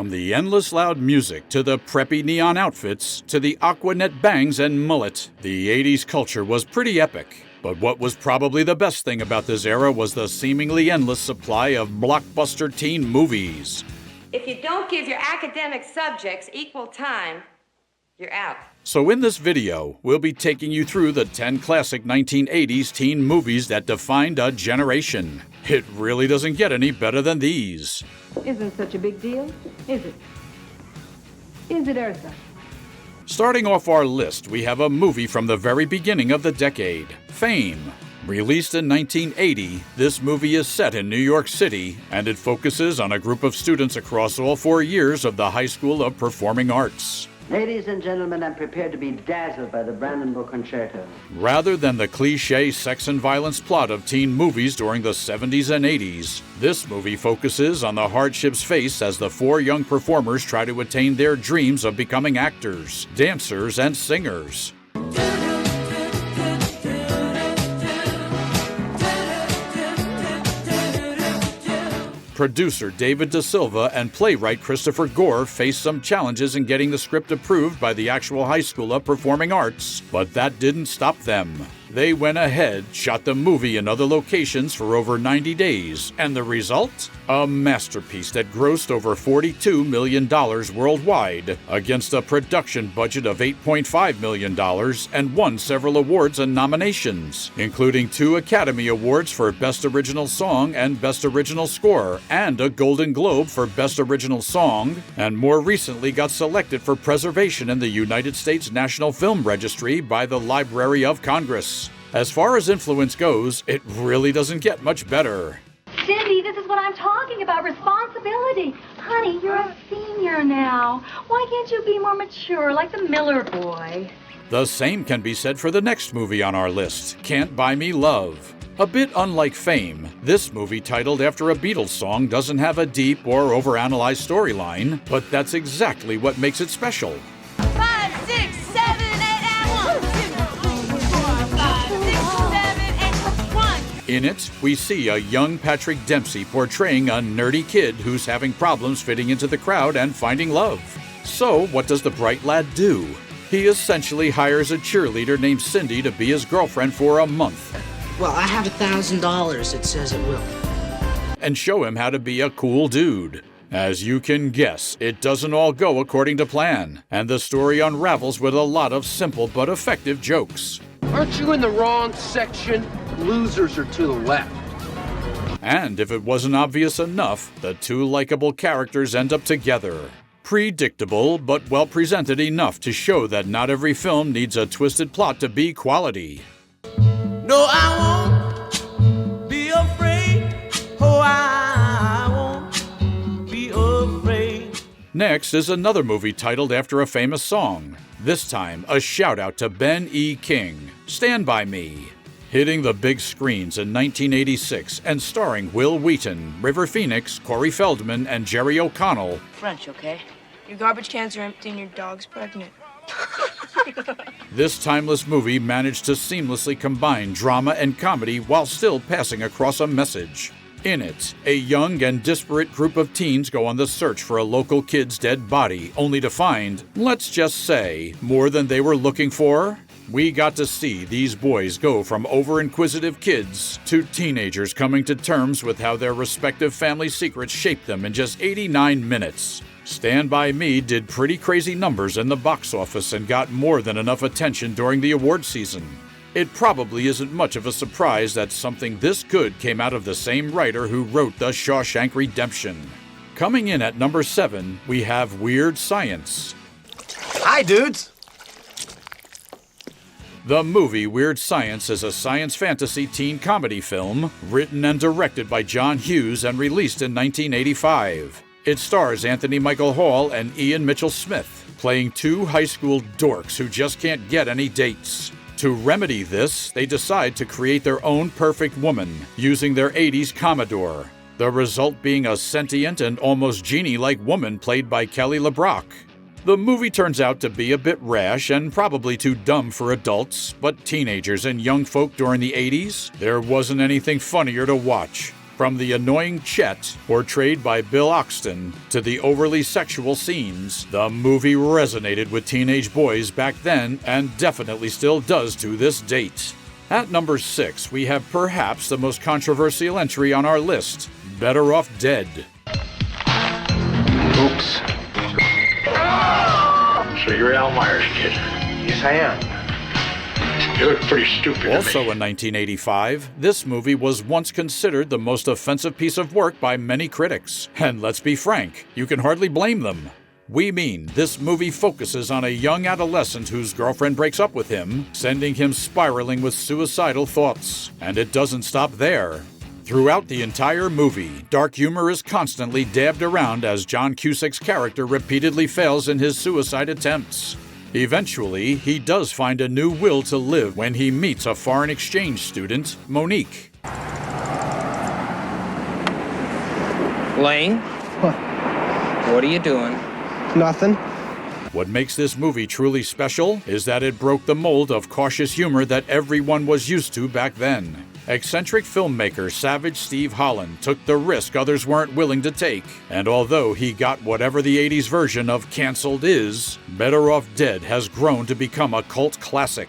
From the endless loud music to the preppy neon outfits to the Aqua Net bangs and mullet, the 80s culture was pretty epic. But what was probably the best thing about this era was the seemingly endless supply of blockbuster teen movies. If you don't give your academic subjects equal time, you're out. So in this video, we'll be taking you through the 10 classic 1980s teen movies that defined a generation. It really doesn't get any better than these. Isn't such a big deal, is it? Is it, Eartha? Starting off our list, we have a movie from the very beginning of the decade, Fame. Released in 1980, this movie is set in New York City, and it focuses on a group of students across all 4 years of the High School of Performing Arts. Ladies and gentlemen, I'm prepared to be dazzled by the Brandenburg Concerto. Rather than the cliché sex and violence plot of teen movies during the 70s and 80s, this movie focuses on the hardships faced as the 4 young performers try to attain their dreams of becoming actors, dancers, and singers. Producer David Da Silva and playwright Christopher Gore faced some challenges in getting the script approved by the actual High School of Performing Arts, but that didn't stop them. They went ahead, shot the movie in other locations for over 90 days, and the result? A masterpiece that grossed over $42 million worldwide, against a production budget of $8.5 million, and won several awards and nominations, including 2 Academy Awards for Best Original Song and Best Original Score, and a Golden Globe for Best Original Song, and more recently got selected for preservation in the United States National Film Registry by the Library of Congress. As far as influence goes, it really doesn't get much better. Cindy, this is what I'm talking about, responsibility. Honey, you're a senior now. Why can't you be more mature like the Miller boy? The same can be said for the next movie on our list, Cant Buy Me Love. A bit unlike Fame, this movie titled after a Beatles song doesn't have a deep or overanalyzed storyline, but that's exactly what makes it special. 5, 6, 7, 8, and 1, 2, 3, 4, 5, 6, 7, 8, 1. In it, we see a young Patrick Dempsey portraying a nerdy kid who's having problems fitting into the crowd and finding love. So, what does the bright lad do? He essentially hires a cheerleader named Cindy to be his girlfriend for a month. Well, I have $1,000. It says it will. And show him how to be a cool dude. As you can guess, it doesn't all go according to plan, and the story unravels with a lot of simple but effective jokes. Aren't you in the wrong section? Losers are to the left. And if it wasn't obvious enough, the 2 likable characters end up together. Predictable, but well presented enough to show that not every film needs a twisted plot to be quality. No, I won't be afraid. Oh, I won't be afraid. Next is another movie titled after a famous song. This time, a shout out to Ben E. King, Stand By Me. Hitting the big screens in 1986 and starring Will Wheaton, River Phoenix, Corey Feldman, and Jerry O'Connell. French, okay? Your garbage cans are empty and your dog's pregnant. This timeless movie managed to seamlessly combine drama and comedy while still passing across a message. In it, a young and disparate group of teens go on the search for a local kid's dead body, only to find, let's just say, more than they were looking for. We got to see these boys go from over-inquisitive kids to teenagers coming to terms with how their respective family secrets shaped them in just 89 minutes. Stand By Me did pretty crazy numbers in the box office and got more than enough attention during the award season. It probably isn't much of a surprise that something this good came out of the same writer who wrote The Shawshank Redemption. Coming in at number 7, we have Weird Science. Hi, dudes. The movie Weird Science is a science fantasy teen comedy film written and directed by John Hughes and released in 1985. It stars Anthony Michael Hall and Ian Mitchell Smith, playing 2 high school dorks who just can't get any dates. To remedy this, they decide to create their own perfect woman, using their 80s Commodore. The result being a sentient and almost genie-like woman played by Kelly LeBrock. The movie turns out to be a bit rash and probably too dumb for adults, but teenagers and young folk during the 80s, there wasn't anything funnier to watch. From the annoying Chet, portrayed by Bill Oxton, to the overly sexual scenes, the movie resonated with teenage boys back then and definitely still does to this date. At number 6, we have perhaps the most controversial entry on our list, Better Off Dead. Oops. So you're Al Myers' kid? Yes, I am. You look pretty stupid to Also me. in 1985, this movie was once considered the most offensive piece of work by many critics. And let's be frank, you can hardly blame them. We mean, this movie focuses on a young adolescent whose girlfriend breaks up with him, sending him spiraling with suicidal thoughts. And it doesn't stop there. Throughout the entire movie, dark humor is constantly dabbed around as John Cusack's character repeatedly fails in his suicide attempts. Eventually, he does find a new will to live when he meets a foreign exchange student, Monique. Lane? What? What are you doing? Nothing. What makes this movie truly special is that it broke the mold of cautious humor that everyone was used to back then. Eccentric filmmaker Savage Steve Holland took the risk others weren't willing to take, and although he got whatever the 80s version of canceled is, Better Off Dead has grown to become a cult classic.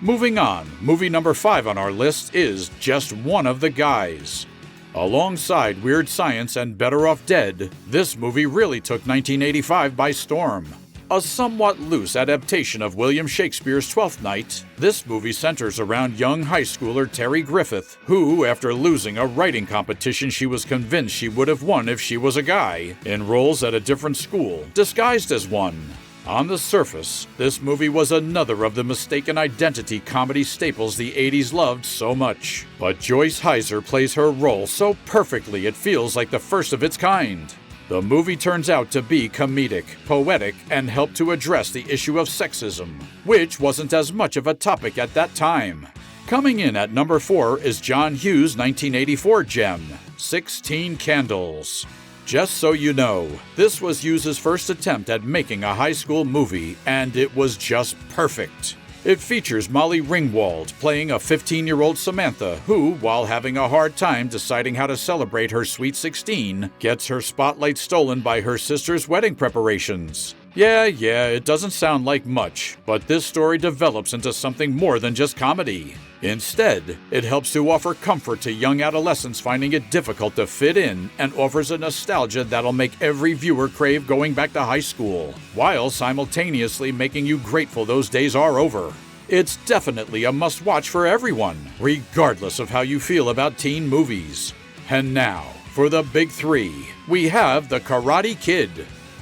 Moving on, movie number 5 on our list is Just One of the Guys. Alongside Weird Science and Better Off Dead, this movie really took 1985 by storm. A somewhat loose adaptation of William Shakespeare's Twelfth Night, this movie centers around young high schooler Terry Griffith, who, after losing a writing competition she was convinced she would have won if she was a guy, enrolls at a different school, disguised as one. On the surface, this movie was another of the mistaken identity comedy staples the 80s loved so much. But Joyce Heiser plays her role so perfectly it feels like the first of its kind. The movie turns out to be comedic, poetic, and help to address the issue of sexism, which wasn't as much of a topic at that time. Coming in at number 4 is John Hughes' 1984 gem, 16 Candles. Just so you know, this was Hughes' first attempt at making a high school movie, and it was just perfect. It features Molly Ringwald playing a 15-year-old Samantha who, while having a hard time deciding how to celebrate her sweet 16, gets her spotlight stolen by her sister's wedding preparations. Yeah, it doesn't sound like much, but this story develops into something more than just comedy. Instead, it helps to offer comfort to young adolescents finding it difficult to fit in and offers a nostalgia that'll make every viewer crave going back to high school, while simultaneously making you grateful those days are over. It's definitely a must-watch for everyone, regardless of how you feel about teen movies. And now, for the big 3, we have The Karate Kid.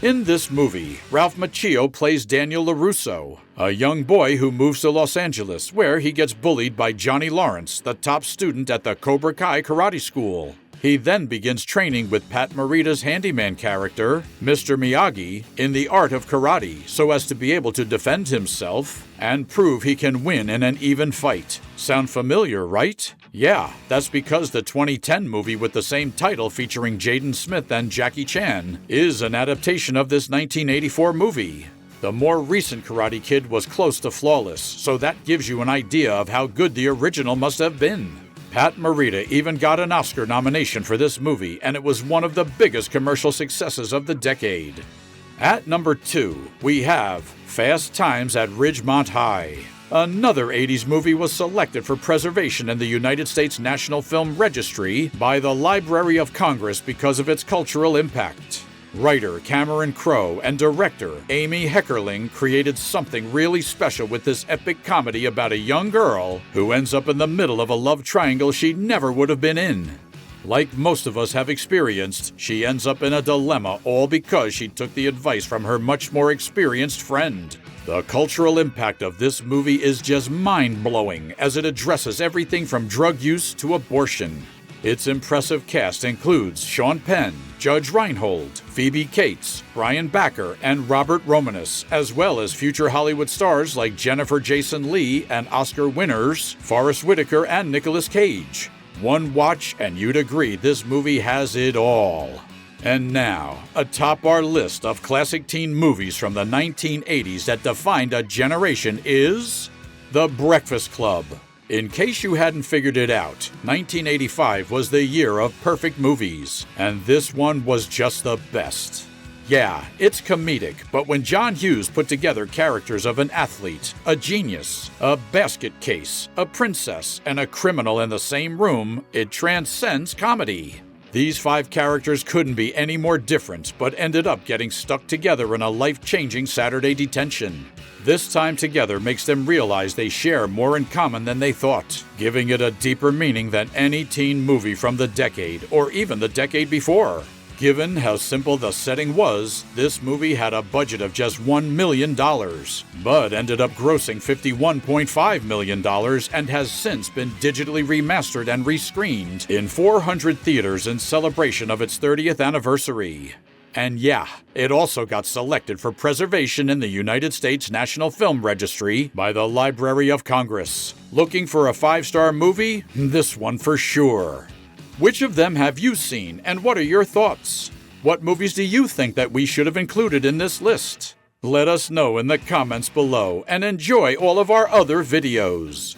In this movie, Ralph Macchio plays Daniel LaRusso, a young boy who moves to Los Angeles, where he gets bullied by Johnny Lawrence, the top student at the Cobra Kai karate school. He then begins training with Pat Morita's handyman character, Mr. Miyagi, in the art of karate so as to be able to defend himself and prove he can win in an even fight. Sound familiar, right? Yeah, that's because the 2010 movie with the same title featuring Jaden Smith and Jackie Chan is an adaptation of this 1984 movie. The more recent Karate Kid was close to flawless, so that gives you an idea of how good the original must have been. Pat Morita even got an Oscar nomination for this movie, and it was one of the biggest commercial successes of the decade. At number 2, we have Fast Times at Ridgemont High. Another 80s movie was selected for preservation in the United States National Film Registry by the Library of Congress because of its cultural impact. Writer Cameron Crowe and director Amy Heckerling created something really special with this epic comedy about a young girl who ends up in the middle of a love triangle she never would have been in. Like most of us have experienced, she ends up in a dilemma all because she took the advice from her much more experienced friend. The cultural impact of this movie is just mind-blowing as it addresses everything from drug use to abortion. Its impressive cast includes Sean Penn, Judge Reinhold, Phoebe Cates, Brian Backer, and Robert Romanus, as well as future Hollywood stars like Jennifer Jason Leigh and Oscar winners Forrest Whitaker and Nicolas Cage. One watch and you'd agree this movie has it all. And now, atop our list of classic teen movies from the 1980s that defined a generation is The Breakfast Club. In case you hadn't figured it out, 1985 was the year of perfect movies, and this one was just the best. Yeah, it's comedic, but when John Hughes put together characters of an athlete, a genius, a basket case, a princess, and a criminal in the same room, it transcends comedy. These 5 characters couldn't be any more different, but ended up getting stuck together in a life-changing Saturday detention. This time together makes them realize they share more in common than they thought, giving it a deeper meaning than any teen movie from the decade, or even the decade before. Given how simple the setting was, this movie had a budget of just $1 million, but ended up grossing $51.5 million and has since been digitally remastered and rescreened in 400 theaters in celebration of its 30th anniversary. And yeah, it also got selected for preservation in the United States National Film Registry by the Library of Congress. Looking for a 5-star movie? This one for sure. Which of them have you seen, and what are your thoughts? What movies do you think that we should have included in this list? Let us know in the comments below, and enjoy all of our other videos.